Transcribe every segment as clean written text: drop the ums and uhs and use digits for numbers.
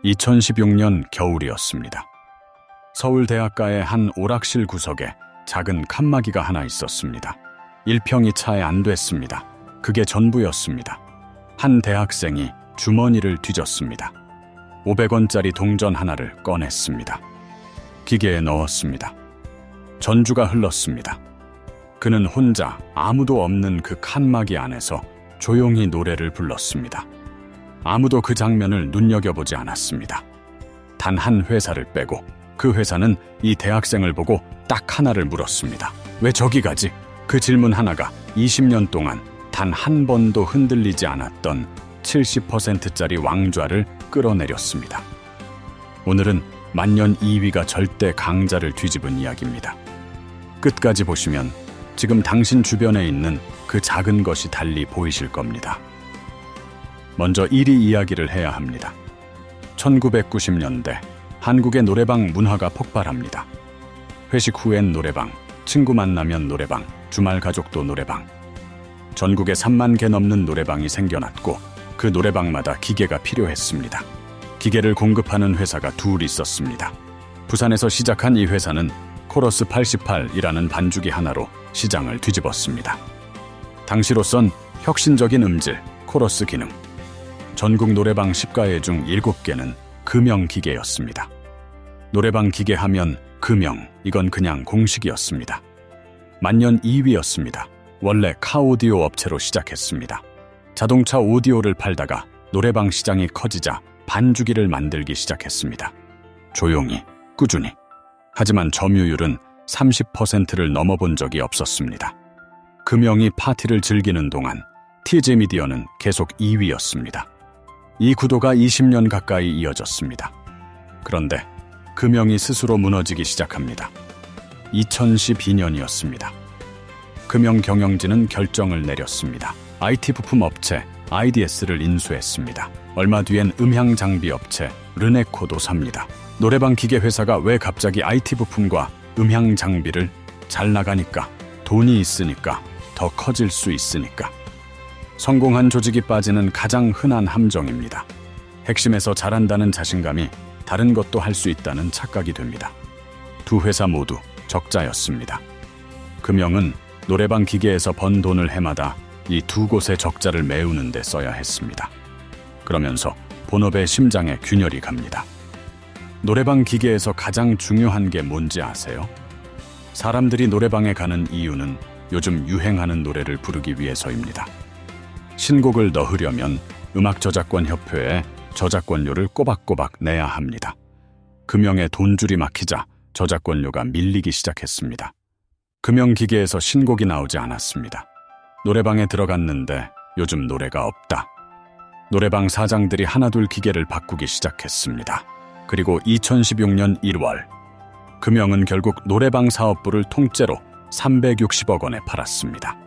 2016년 겨울이었습니다. 서울대학가의 한 오락실 구석에 작은 칸막이가 하나 있었습니다. 1평이 차에 안 됐습니다. 그게 전부였습니다. 한 대학생이 주머니를 뒤졌습니다. 500원짜리 동전 하나를 꺼냈습니다. 기계에 넣었습니다. 전주가 흘렀습니다. 그는 혼자 아무도 없는 그 칸막이 안에서 조용히 노래를 불렀습니다. 아무도 그 장면을 눈여겨보지 않았습니다. 단 한 회사를 빼고 그 회사는 이 대학생을 보고 딱 하나를 물었습니다. 왜 저기 가지? 그 질문 하나가 20년 동안 단 한 번도 흔들리지 않았던 70%짜리 왕좌를 끌어내렸습니다. 오늘은 만년 2위가 절대 강자를 뒤집은 이야기입니다. 끝까지 보시면 지금 당신 주변에 있는 그 작은 것이 달리 보이실 겁니다. 먼저 1위 이야기를 해야 합니다. 1990년대 한국의 노래방 문화가 폭발합니다. 회식 후엔 노래방, 친구 만나면 노래방, 주말 가족도 노래방. 전국에 3만 개 넘는 노래방이 생겨났고 그 노래방마다 기계가 필요했습니다. 기계를 공급하는 회사가 둘 있었습니다. 부산에서 시작한 이 회사는 코러스 88이라는 반주기 하나로 시장을 뒤집었습니다. 당시로선 혁신적인 음질, 코러스 기능. 전국 노래방 10가해 중 7개는 금형 기계였습니다. 노래방 기계 하면 금형, 이건 그냥 공식이었습니다. 만년 2위였습니다. 원래 카오디오 업체로 시작했습니다. 자동차 오디오를 팔다가 노래방 시장이 커지자 반주기를 만들기 시작했습니다. 조용히, 꾸준히. 하지만 점유율은 30%를 넘어본 적이 없었습니다. 금형이 파티를 즐기는 동안 TJ 미디어는 계속 2위였습니다. 이 구도가 20년 가까이 이어졌습니다. 그런데 금형이 스스로 무너지기 시작합니다. 2012년이었습니다. 금형 경영진은 결정을 내렸습니다. IT 부품 업체 IDS를 인수했습니다. 얼마 뒤엔 음향 장비 업체 르네코도 삽니다. 노래방 기계 회사가 왜 갑자기 IT 부품과 음향 장비를? 잘 나가니까, 돈이 있으니까, 더 커질 수 있으니까. 성공한 조직이 빠지는 가장 흔한 함정입니다. 핵심에서 잘한다는 자신감이 다른 것도 할 수 있다는 착각이 됩니다. 두 회사 모두 적자였습니다. 금형은 노래방 기계에서 번 돈을 해마다 이 두 곳의 적자를 메우는 데 써야 했습니다. 그러면서 본업의 심장에 균열이 갑니다. 노래방 기계에서 가장 중요한 게 뭔지 아세요? 사람들이 노래방에 가는 이유는 요즘 유행하는 노래를 부르기 위해서입니다. 신곡을 넣으려면 음악저작권협회에 저작권료를 꼬박꼬박 내야 합니다. 금형에 돈줄이 막히자 저작권료가 밀리기 시작했습니다. 금형기계에서 신곡이 나오지 않았습니다. 노래방에 들어갔는데 요즘 노래가 없다. 노래방 사장들이 하나둘 기계를 바꾸기 시작했습니다. 그리고 2016년 1월 금형은 결국 노래방 사업부를 통째로 360억 원에 팔았습니다.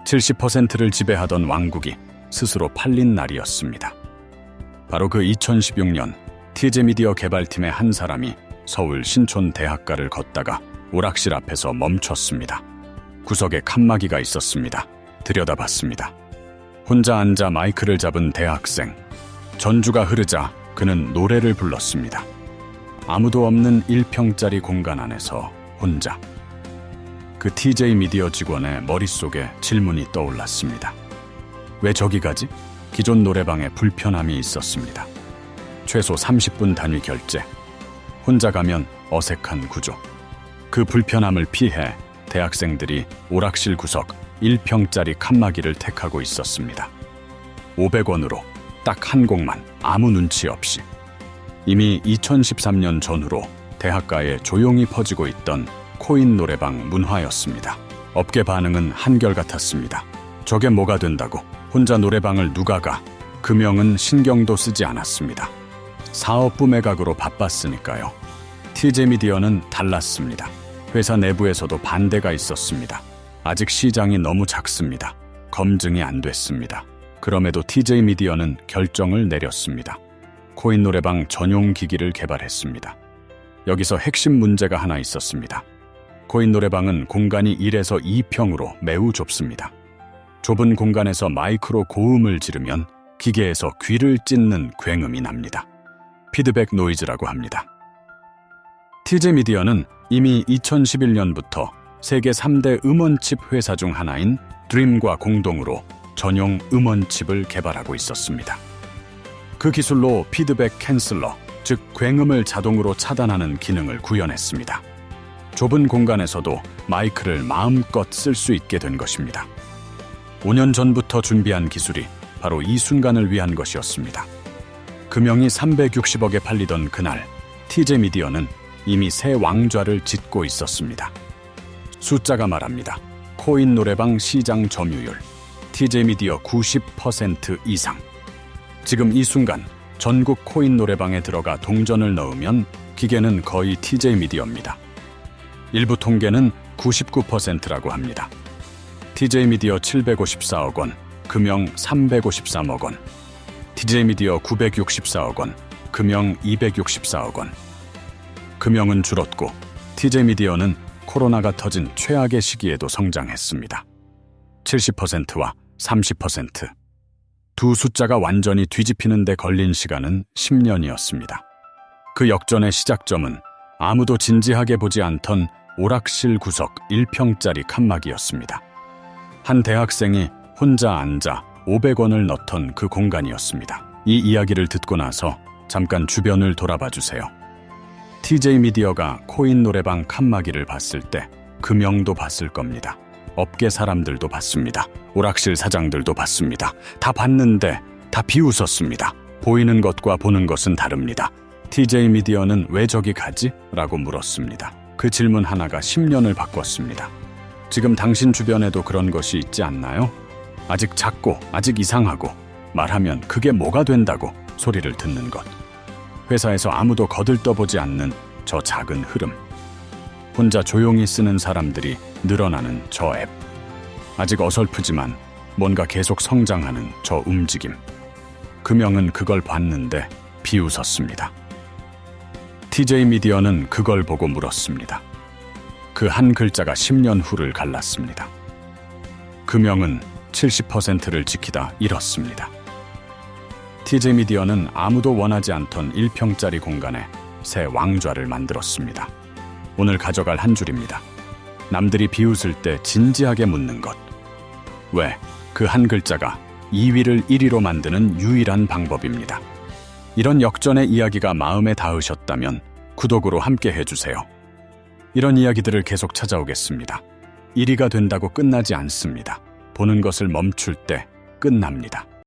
70%를 지배하던 왕국이 스스로 팔린 날이었습니다. 바로 그 2016년 TJ 미디어 개발팀의 한 사람이 서울 신촌 대학가를 걷다가 오락실 앞에서 멈췄습니다. 구석에 칸막이가 있었습니다. 들여다봤습니다. 혼자 앉아 마이크를 잡은 대학생. 전주가 흐르자 그는 노래를 불렀습니다. 아무도 없는 1평짜리 공간 안에서 혼자. 그 TJ 미디어 직원의 머릿속에 질문이 떠올랐습니다. 왜 저기 가지? 기존 노래방에 불편함이 있었습니다. 최소 30분 단위 결제. 혼자 가면 어색한 구조. 그 불편함을 피해 대학생들이 오락실 구석 1평짜리 칸막이를 택하고 있었습니다. 500원으로 딱 한 곡만 아무 눈치 없이. 이미 2013년 전후로 대학가에 조용히 퍼지고 있던 코인 노래방 문화였습니다. 업계 반응은 한결같았습니다. 저게 뭐가 된다고? 혼자 노래방을 누가 가? 금형은 신경도 쓰지 않았습니다. 사업부 매각으로 바빴으니까요. TJ 미디어는 달랐습니다. 회사 내부에서도 반대가 있었습니다. 아직 시장이 너무 작습니다. 검증이 안 됐습니다. 그럼에도 TJ 미디어는 결정을 내렸습니다. 코인 노래방 전용 기기를 개발했습니다. 여기서 핵심 문제가 하나 있었습니다. 코인 노래방은 공간이 1에서 2평으로 매우 좁습니다. 좁은 공간에서 마이크로 고음을 지르면 기계에서 귀를 찢는 굉음이 납니다. 피드백 노이즈라고 합니다. TJ 미디어는 이미 2011년부터 세계 3대 음원칩 회사 중 하나인 드림과 공동으로 전용 음원칩을 개발하고 있었습니다. 그 기술로 피드백 캔슬러, 즉 굉음을 자동으로 차단하는 기능을 구현했습니다. 좁은 공간에서도 마이크를 마음껏 쓸 수 있게 된 것입니다. 5년 전부터 준비한 기술이 바로 이 순간을 위한 것이었습니다. 금형이 360억에 팔리던 그날, TJ 미디어는 이미 새 왕좌를 짓고 있었습니다. 숫자가 말합니다. 코인 노래방 시장 점유율, TJ 미디어 90% 이상. 지금 이 순간 전국 코인 노래방에 들어가 동전을 넣으면 기계는 거의 TJ 미디어입니다. 일부 통계는 99%라고 합니다. TJ 미디어 754억 원, 금형 353억 원, TJ 미디어 964억 원, 금형 264억 원. 금형은 줄었고 TJ 미디어는 코로나가 터진 최악의 시기에도 성장했습니다. 70%와 30%. 두 숫자가 완전히 뒤집히는 데 걸린 시간은 10년이었습니다. 그 역전의 시작점은 아무도 진지하게 보지 않던 오락실 구석 1평짜리 칸막이였습니다. 한 대학생이 혼자 앉아 500원을 넣던 그 공간이었습니다. 이 이야기를 듣고 나서 잠깐 주변을 돌아봐 주세요. TJ 미디어가 코인 노래방 칸막이를 봤을 때 금형도 봤을 겁니다. 업계 사람들도 봤습니다. 오락실 사장들도 봤습니다. 다 봤는데 다 비웃었습니다. 보이는 것과 보는 것은 다릅니다. TJ 미디어는 왜 저기 가지? 라고 물었습니다. 그 질문 하나가 10년을 바꿨습니다. 지금 당신 주변에도 그런 것이 있지 않나요? 아직 작고 아직 이상하고 말하면 그게 뭐가 된다고 소리를 듣는 것. 회사에서 아무도 거들떠보지 않는 저 작은 흐름. 혼자 조용히 쓰는 사람들이 늘어나는 저 앱. 아직 어설프지만 뭔가 계속 성장하는 저 움직임. 금형은 그걸 봤는데 비웃었습니다. TJ 미디어는 그걸 보고 물었습니다. 그 한 글자가 10년 후를 갈랐습니다. 금형은 70%를 지키다 잃었습니다. TJ 미디어는 아무도 원하지 않던 1평짜리 공간에 새 왕좌를 만들었습니다. 오늘 가져갈 한 줄입니다. 남들이 비웃을 때 진지하게 묻는 것. 왜? 그 한 글자가 2위를 1위로 만드는 유일한 방법입니다. 이런 역전의 이야기가 마음에 닿으셨다면 구독으로 함께 해주세요. 이런 이야기들을 계속 찾아오겠습니다. 1위가 된다고 끝나지 않습니다. 보는 것을 멈출 때 끝납니다.